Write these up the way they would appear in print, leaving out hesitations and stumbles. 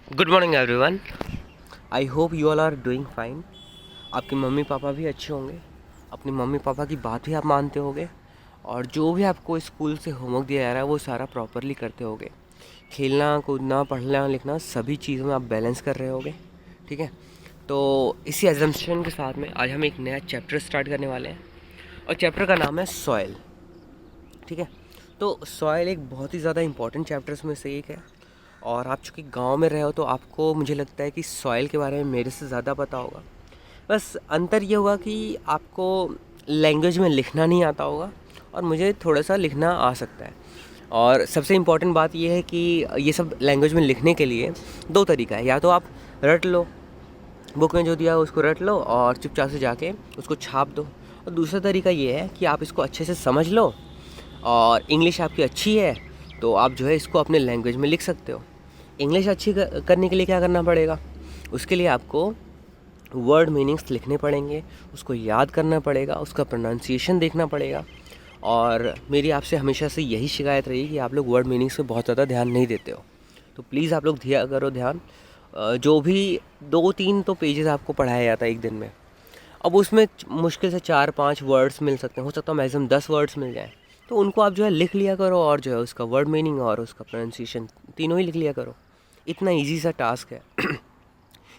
Good morning everyone. I hope you all are doing fine. आपके mummy papa भी अच्छे होंगे, अपनी मम्मी पापा की बात भी आप मानते होंगे, और जो भी आपको स्कूल से होमवर्क दिया जा रहा है वो सारा प्रॉपरली करते होंगे। खेलना कूदना पढ़ना लिखना सभी चीज़ों में आप बैलेंस कर रहे होंगे। ठीक है, तो इसी एजम्पशन के साथ में आज हम एक नया चैप्टर स्टार्ट करने वाले हैं, और चैप्टर का नाम है सॉइल। ठीक है, तो सॉइल एक बहुत ही ज़्यादा इंपॉर्टेंट चैप्टर्स में से एक है, और आप चूँकि गांव में रहे हो तो आपको मुझे लगता है कि सॉइल के बारे में मेरे से ज़्यादा पता होगा। बस अंतर ये होगा कि आपको लैंग्वेज में लिखना नहीं आता होगा और मुझे थोड़ा सा लिखना आ सकता है। और सबसे इम्पॉर्टेंट बात ये है कि ये सब लैंग्वेज में लिखने के लिए दो तरीका है, या तो आप रट लो, बुक में जो दिया है उसको रट लो और चुपचाप से जाके उसको छाप दो, और दूसरा तरीका ये है कि आप इसको अच्छे से समझ लो और इंग्लिश आपकी अच्छी है तो आप जो है इसको अपने लैंग्वेज में लिख सकते हो। इंग्लिश अच्छी करने के लिए क्या करना पड़ेगा, उसके लिए आपको वर्ड मीनिंग्स लिखने पड़ेंगे, उसको याद करना पड़ेगा, उसका प्रोनाउंसिएशन देखना पड़ेगा। और मेरी आपसे हमेशा से यही शिकायत रही कि आप लोग वर्ड मीनिंग्स पे बहुत ज़्यादा ध्यान नहीं देते हो, तो प्लीज़ आप लोग दिया करो ध्यान। जो भी 2-3 तो पेजेस आपको पढ़ाया जाता है एक दिन में, अब उसमें मुश्किल से 4-5 वर्ड्स मिल सकते हैं, हो सकता है मैक्सिमम 10 वर्ड्स मिल जाएँ, तो उनको आप जो है लिख लिया करो, और जो है उसका वर्ड मीनिंग और उसका प्रोनाउंसिएशन तीनों ही लिख लिया करो। इतना इजी सा टास्क है।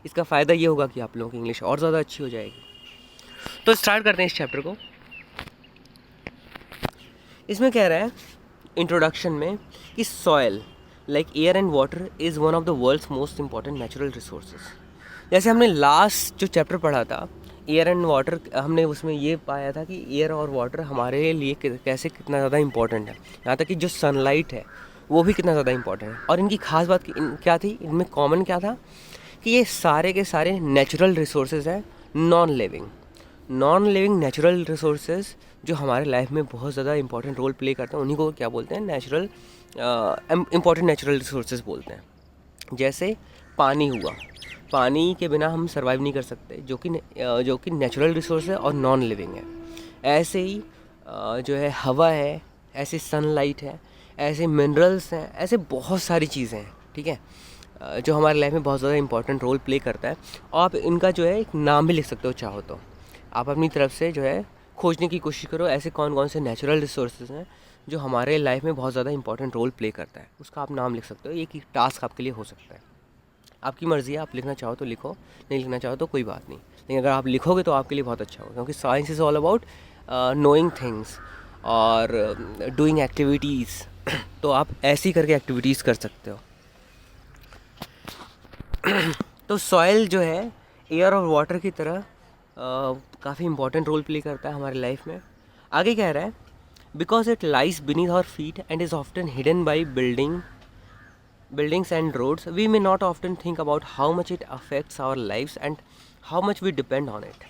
इसका फ़ायदा ये होगा कि आप लोगों की इंग्लिश और ज़्यादा अच्छी हो जाएगी। तो स्टार्ट करते हैं इस चैप्टर को। इसमें कह रहा है इंट्रोडक्शन में कि soil like air and water is one of the world's most important natural resources. जैसे हमने लास्ट जो चैप्टर पढ़ा था एयर एंड वाटर, हमने उसमें ये पाया था कि एयर और वाटर हमारे लिए कैसे कितना ज़्यादा इंपॉर्टेंट है। यहाँ तक कि जो सनलाइट है वो भी कितना ज़्यादा इंपॉर्टेंट है। और इनकी खास बात क्या थी, इनमें कॉमन क्या था कि ये सारे के सारे नेचुरल रिसोर्सेज हैं, नॉन लिविंग नेचुरल रिसोर्सेज जो हमारे लाइफ में बहुत ज़्यादा इंपॉर्टेंट रोल प्ले करते हैं, उन्हीं को क्या बोलते हैं, नेचुरल इंपॉर्टेंट नेचुरल रिसोर्सेज बोलते हैं। जैसे पानी हुआ, पानी के बिना हम सर्वाइव नहीं कर सकते, जो कि नेचुरल रिसोर्स है और नॉन लिविंग है। ऐसे ही जो है हवा है, ऐसे सनलाइट है, ऐसे मिनरल्स हैं, ऐसे बहुत सारी चीज़ें हैं। ठीक है, जो हमारे लाइफ में बहुत ज़्यादा इंपॉर्टेंट रोल प्ले करता है। और आप इनका जो है एक नाम भी लिख सकते हो, चाहो तो आप अपनी तरफ से जो है खोजने की कोशिश करो ऐसे कौन कौन से नेचुरल रिसोर्सेज हैं जो हमारे लाइफ में बहुत ज़्यादा इंपॉर्टेंट रोल प्ले करता है, उसका आप नाम लिख सकते हो। ये एक टास्क आपके लिए हो सकता है, आपकी मर्ज़ी है, आप लिखना चाहो तो लिखो, नहीं लिखना चाहो तो कोई बात नहीं। लेकिन अगर आप लिखोगे तो आपके लिए बहुत अच्छा होगा, क्योंकि science is all about knowing things और डूइंग एक्टिविटीज़। तो आप ऐसी करके एक्टिविटीज़ कर सकते हो। तो सॉइल जो है एयर और वाटर की तरह काफ़ी इंपॉर्टेंट रोल प्ले करता है हमारी लाइफ में। आगे कह रहा है because it lies beneath our feet and is often hidden by buildings and roads, we may not often think about how much it affects our lives and how much we depend on it।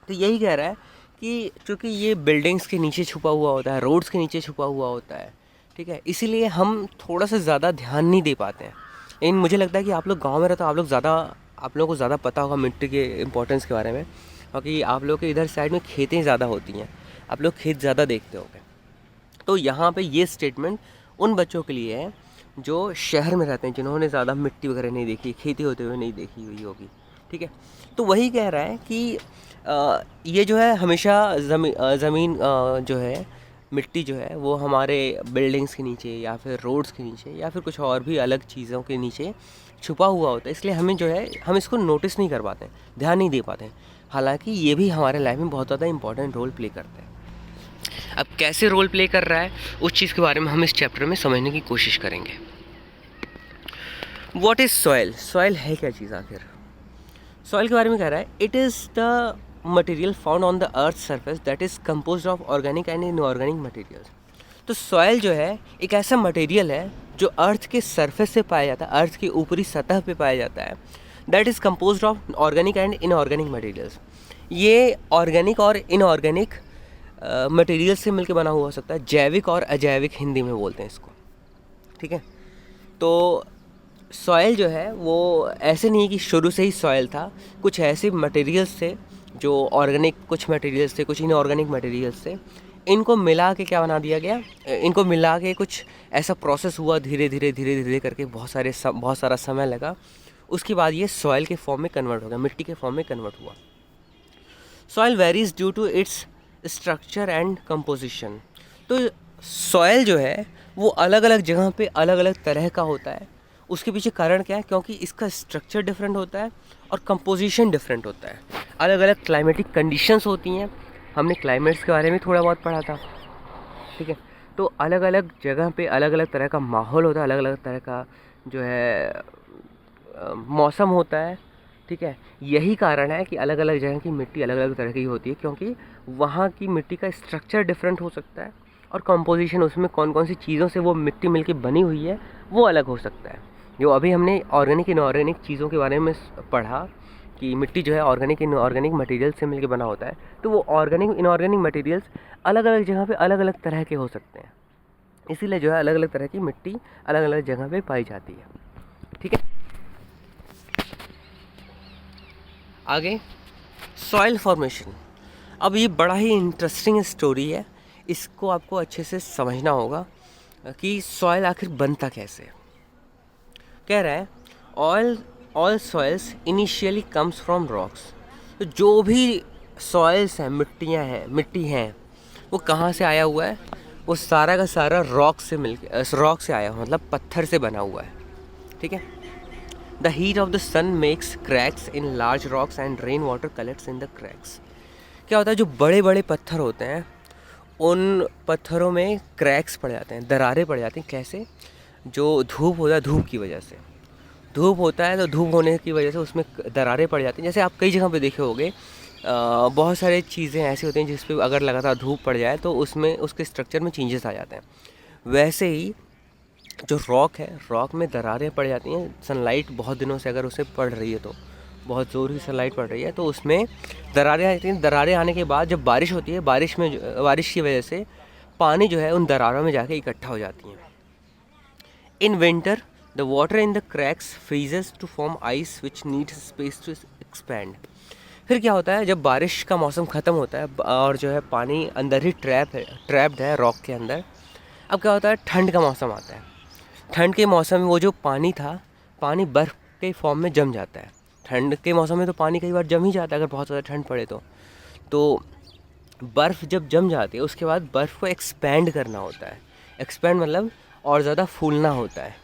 तो यही कह रहा है कि चूँकि ये buildings के नीचे छुपा हुआ होता है, रोड्स के नीचे छुपा हुआ होता है, ठीक है, इसीलिए हम थोड़ा सा ज़्यादा ध्यान नहीं दे पाते हैं। लेकिन मुझे लगता है कि आप लोग गांव में रहते हो, आप लोगों को ज़्यादा पता होगा मिट्टी के इंपॉर्टेंस के बारे में, क्योंकि आप लोग के इधर साइड में खेतें ज़्यादा होती हैं, आप लोग खेत ज़्यादा देखते होंगे। तो यहाँ पे ये स्टेटमेंट उन बच्चों के लिए है जो शहर में रहते हैं, जिन्होंने ज़्यादा मिट्टी वगैरह नहीं देखी, खेती होते हुए नहीं देखी हुई होगी। ठीक है, तो वही कह रहा है कि ये जो है हमेशा ज़मीन जो है मिट्टी जो है वो हमारे बिल्डिंग्स के नीचे या फिर रोड्स के नीचे या फिर कुछ और भी अलग चीज़ों के नीचे छुपा हुआ होता है, इसलिए हमें जो है हम इसको नोटिस नहीं कर पाते, ध्यान नहीं दे पाते। हालांकि ये भी हमारे लाइफ में बहुत ज़्यादा इंपॉर्टेंट रोल प्ले करता है। अब कैसे रोल प्ले कर रहा है उस चीज़ के बारे में हम इस चैप्टर में समझने की कोशिश करेंगे। व्हाट इज़ सॉइल, सॉइल है क्या चीज़ आखिर। सॉइल के बारे में कह रहा है it is the material found on the earth surface that is composed of organic and inorganic materials. तो सॉइल जो है एक ऐसा मटेरियल है जो अर्थ के सरफेस से पाया जाता है, अर्थ की ऊपरी सतह पे पाया जाता है, that is composed of organic and inorganic materials. ये ऑर्गेनिक और इनऑर्गेनिक मटेरियल से मिलकर बना हुआ हो सकता है, जैविक और अजैविक हिंदी में बोलते हैं इसको। ठीक है, तो सॉइल जो है वो ऐसे नहीं कि शुरू से ही सॉइल था, कुछ ऐसे मटेरियल्स थे जो ऑर्गेनिक, कुछ मटेरियल्स थे, कुछ इनऑर्गेनिक मटेरियल्स थे, इनको मिला के क्या बना दिया गया, इनको मिला के कुछ ऐसा प्रोसेस हुआ, धीरे धीरे करके बहुत सारा समय लगा। उसके बाद ये सॉइल के फॉर्म में कन्वर्ट हो गया, मिट्टी के फॉर्म में कन्वर्ट हुआ। Soil varies due to its structure and composition. तो सॉइल जो है वो अलग अलग जगह पे अलग अलग तरह का होता है। उसके पीछे कारण क्या है, क्योंकि इसका स्ट्रक्चर डिफरेंट होता है और कंपोजिशन डिफरेंट होता है। अलग अलग क्लाइमेटिक कंडीशंस होती हैं, हमने क्लाइमेट्स के बारे में थोड़ा बहुत पढ़ा था, ठीक है। तो अलग अलग जगह पे अलग अलग तरह का माहौल होता है, अलग अलग तरह का जो है मौसम होता है, ठीक है। यही कारण है कि अलग अलग जगह की मिट्टी अलग अलग तरह की होती है, क्योंकि वहाँ की मिट्टी का स्ट्रक्चर डिफरेंट हो सकता है और कंपोजिशन, उसमें कौन कौन सी चीज़ों से वो मिट्टी मिलके बनी हुई है वो अलग हो सकता है। जो अभी हमने ऑर्गेनिक इनऑर्गेनिक चीज़ों के बारे में पढ़ा कि मिट्टी जो है ऑर्गेनिक इनऑर्गेनिक मटेरियल से मिलके बना होता है, तो वो ऑर्गेनिक इनऑर्गेनिक मटेरियल्स अलग अलग जगह पे अलग अलग तरह के हो सकते हैं। इसीलिए जो है अलग अलग तरह की मिट्टी अलग अलग जगह पे पाई जाती है, ठीक है। आगे सॉइल फॉर्मेशन। अब ये बड़ा ही इंटरेस्टिंग स्टोरी है, इसको आपको अच्छे से समझना होगा कि सॉइल आखिर बनता कैसे। कह रहा है all soils initially comes from rocks. तो जो भी सॉइल्स हैं, मिट्टी हैं, वो कहाँ से आया हुआ है, वो सारा का सारा रॉक से आया हुआ, मतलब पत्थर से बना हुआ है, ठीक है। The heat of the sun makes cracks in large rocks and rain water collects in the cracks. क्या होता है, जो बड़े बड़े पत्थर होते हैं उन पत्थरों में क्रैक्स पड़ जाते हैं, दरारें पड़ जाती हैं। कैसे? जो धूप होता है, धूप की वजह से, धूप होता है तो धूप होने की वजह से उसमें दरारें पड़ जाती हैं। जैसे आप कई जगह पे देखे होंगे, बहुत सारी चीज़ें ऐसी होती हैं जिस पे अगर लगातार धूप पड़ जाए तो उसमें उसके स्ट्रक्चर में चेंजेस आ जाते हैं। वैसे ही जो रॉक है, रॉक में दरारें पड़ जाती हैं, सनलाइट बहुत दिनों से अगर उसे पड़ रही है, तो बहुत ज़ोर की सनलाइट पड़ रही है तो उसमें दरारें आ जाती हैं। दरारें आने के बाद जब बारिश होती है, बारिश की वजह से पानी जो है उन दरारों में जाके इकट्ठा हो जाती हैं। In winter the water in the cracks freezes to form ice which needs space to expand. फिर क्या होता है, जब बारिश का मौसम ख़त्म होता है और जो है पानी अंदर ही ट्रैप्ड है रॉक के अंदर, अब क्या होता है, ठंड का मौसम आता है। ठंड के मौसम में वो जो पानी था, पानी बर्फ़ के फॉर्म में जम जाता है। ठंड के मौसम में तो पानी कई बार जम ही जाता है अगर बहुत ज़्यादा ठंड पड़े तो बर्फ़ जब जम जाती है उसके बाद बर्फ़ को एक्सपैंड करना होता है। एक्सपैंड मतलब और ज़्यादा फूलना होता है।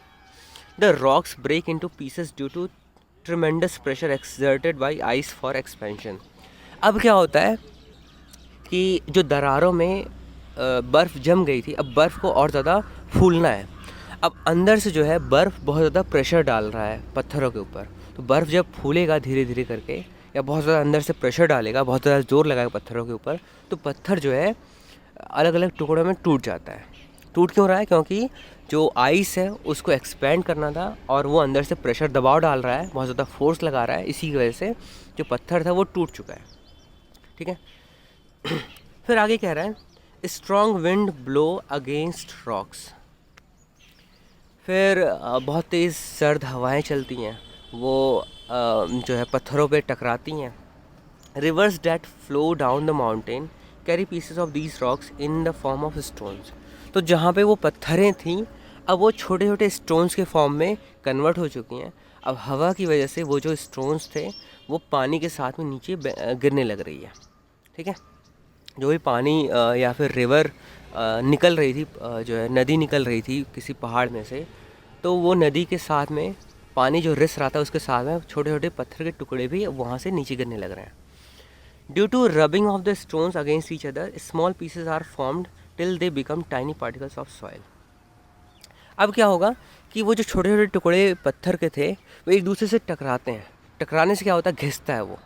The rocks break into pieces due to tremendous pressure exerted by ice for expansion. अब क्या होता है कि जो दरारों में बर्फ़ जम गई थी, अब बर्फ़ को और ज़्यादा फूलना है। अब अंदर से जो है बर्फ़ बहुत ज़्यादा प्रेशर डाल रहा है पत्थरों के ऊपर, तो बर्फ़ जब फूलेगा धीरे धीरे करके, या बहुत ज़्यादा अंदर से प्रेशर डालेगा, बहुत ज़्यादा ज़ोर लगाएगा पत्थरों के ऊपर, तो पत्थर जो है अलग अलग टुकड़ों में टूट जाता है। टूट क्यों रहा है? क्योंकि जो आइस है उसको एक्सपैंड करना था और वो अंदर से प्रेशर दबाव डाल रहा है, बहुत ज़्यादा फोर्स लगा रहा है, इसी की वजह से जो पत्थर था वो टूट चुका है, ठीक है। फिर आगे कह रहा है strong wind blow against rocks. फिर बहुत तेज़ सर्द हवाएं चलती हैं, वो जो है पत्थरों पे टकराती हैं। Reverse that flow down the mountain carry pieces of these rocks in the form of stones. तो जहाँ पे वो पत्थरें थीं, अब वो छोटे छोटे स्टोन्स के फॉर्म में कन्वर्ट हो चुकी हैं। अब हवा की वजह से वो जो स्टोन्स थे वो पानी के साथ में नीचे गिरने लग रही है, ठीक है। जो भी पानी या फिर रिवर निकल रही थी, जो है नदी निकल रही थी किसी पहाड़ में से, तो वो नदी के साथ में पानी जो रिस रहा था उसके साथ में छोटे छोटे पत्थर के टुकड़े भी वहाँ से नीचे गिरने लग रहे हैं। Due to rubbing of the stones against each other small pieces are formed till they become tiny particles of soil. अब क्या होगा कि वो जो छोटे छोटे टुकड़े पत्थर के थे वो एक दूसरे से टकराते हैं। टकराने से क्या होता है, घिसता है वो।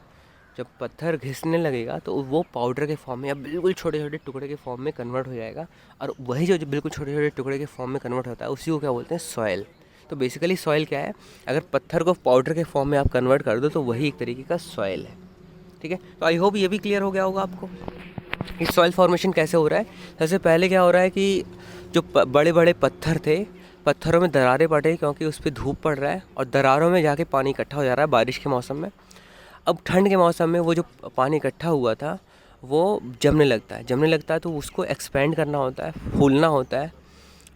जब पत्थर घिसने लगेगा तो वो पाउडर के फॉर्म में या बिल्कुल छोटे छोटे टुकड़े के फॉर्म में कन्वर्ट हो जाएगा, और वही जो बिल्कुल छोटे छोटे टुकड़े के फॉर्म में कन्वर्ट होता है उसी को क्या बोलते हैं, सॉइल। तो बेसिकली सॉइल क्या है, अगर पत्थर को पाउडर के फॉर्म में आप कन्वर्ट कर दो तो वही एक तरीके का सॉइल है, ठीक है। तो आई होप ये भी क्लियर हो गया होगा आपको कि सॉइल फॉर्मेशन कैसे हो रहा है। सबसे पहले क्या हो रहा है कि जो बड़े बड़े पत्थर थे, पत्थरों में दरारें पड़ रही क्योंकि उस पर धूप पड़ रहा है और दरारों में जाके पानी इकट्ठा हो जा रहा है बारिश के मौसम में। अब ठंड के मौसम में वो जो पानी इकट्ठा हुआ था वो जमने लगता है। जमने लगता है तो उसको एक्सपेंड करना होता है, फूलना होता है।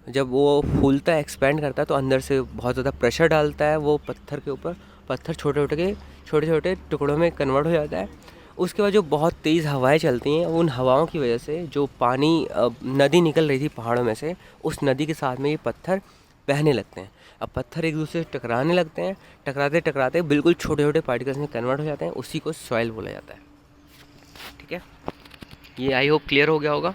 जब वो फूलता है, एक्सपेंड करता है, तो अंदर से बहुत ज़्यादा प्रेशर डालता है वो पत्थर के ऊपर। पत्थर छोटे छोटे टुकड़ों में कन्वर्ट हो जाता है। उसके बाद जो बहुत तेज़ हवाएं चलती हैं, उन हवाओं की वजह से जो पानी नदी निकल रही थी पहाड़ों में से, उस नदी के साथ में ये पत्थर बहने लगते हैं। अब पत्थर एक दूसरे से टकराने लगते हैं, टकराते टकराते बिल्कुल छोटे छोटे पार्टिकल्स में कन्वर्ट हो जाते हैं। उसी को सॉइल बोला जाता है। ठीक है, ये आई होप क्लियर हो गया होगा।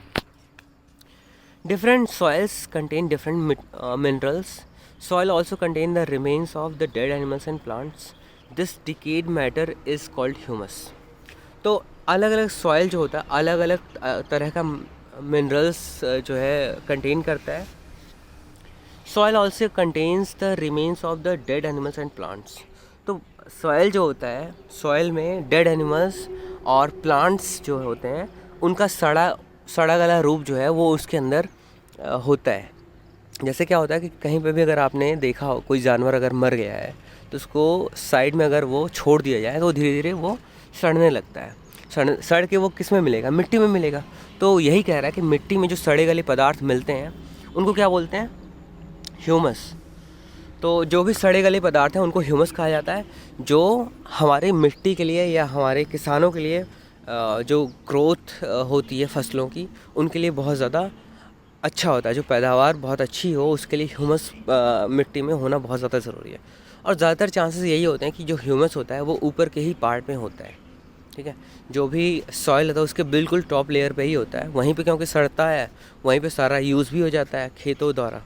Different soils contain different minerals. Soil also contain the remains of the dead animals and plants. This decayed matter is called humus. तो अलग अलग सॉइल जो होता है अलग अलग तरह का मिनरल्स जो है कंटेन करता है। Soil also contains the remains of the dead animals and plants. तो सॉइल जो होता है, सॉइल में डेड एनिमल्स और प्लांट्स जो होते हैं उनका सड़ा गला रूप जो है वो उसके अंदर होता है। जैसे क्या होता है कि कहीं पे भी अगर आपने देखा हो कोई जानवर अगर मर गया है तो उसको साइड में अगर वो छोड़ दिया जाए तो धीरे धीरे वो सड़ने लगता है। सड़ के वो किस में मिलेगा? मिट्टी में मिलेगा। तो यही कह रहा है कि मिट्टी में जो सड़े गले पदार्थ मिलते हैं उनको क्या बोलते हैं? ह्यूमस। तो जो भी सड़े गले पदार्थ हैं उनको ह्यूमस कहा जाता है, जो हमारे मिट्टी के लिए या हमारे किसानों के लिए जो ग्रोथ होती है फसलों की, उनके लिए बहुत ज़्यादा अच्छा होता है। जो पैदावार बहुत अच्छी हो उसके लिए ह्यूमस मिट्टी में होना बहुत ज़्यादा ज़रूरी है। और ज़्यादातर चांसेस यही होते हैं कि जो ह्यूमस होता है वो ऊपर के ही पार्ट में होता है। ठीक है, जो भी सॉइल होता है उसके बिल्कुल टॉप लेयर पे ही होता है। वहीं पे क्योंकि सड़ता है वहीं पे सारा यूज़ भी हो जाता है खेतों द्वारा।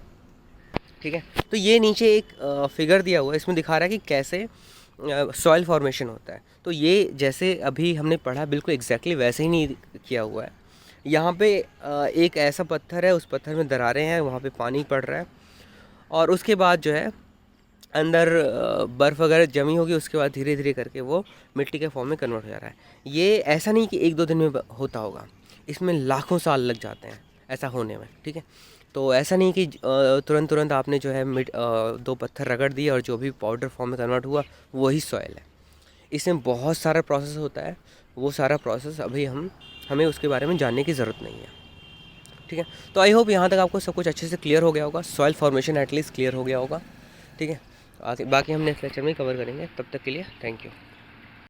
ठीक है, तो ये नीचे एक फिगर दिया हुआ है, इसमें दिखा रहा है कि कैसे सॉइल फॉर्मेशन होता है। तो ये जैसे अभी हमने पढ़ा बिल्कुल एग्जैक्टली वैसे ही नहीं किया हुआ है। यहाँ पे एक ऐसा पत्थर है, उस पत्थर में दरारें हैं, वहाँ पे पानी पड़ रहा है और उसके बाद जो है अंदर बर्फ़ वगैरह जमी होगी, उसके बाद धीरे धीरे करके वो मिट्टी के फॉर्म में कन्वर्ट हो जा रहा है। ये ऐसा नहीं कि 1-2 दिन में होता होगा, इसमें लाखों साल लग जाते हैं ऐसा होने में। ठीक है, तो ऐसा नहीं कि तुरंत आपने जो है 2 पत्थर रगड़ दिए और जो भी पाउडर फॉर्म में कन्वर्ट हुआ वही सॉइल है। इसमें बहुत सारा प्रोसेस होता है, वो सारा प्रोसेस अभी हमें उसके बारे में जानने की ज़रूरत नहीं है। ठीक है, तो आई होप यहाँ तक आपको सब कुछ अच्छे से क्लियर हो गया होगा, सॉइल फॉर्मेशन एटलीस्ट क्लियर हो गया होगा। ठीक है, बाकी हम नेक्स्ट लेक्चर में कवर करेंगे। तब तक के लिए थैंक यू।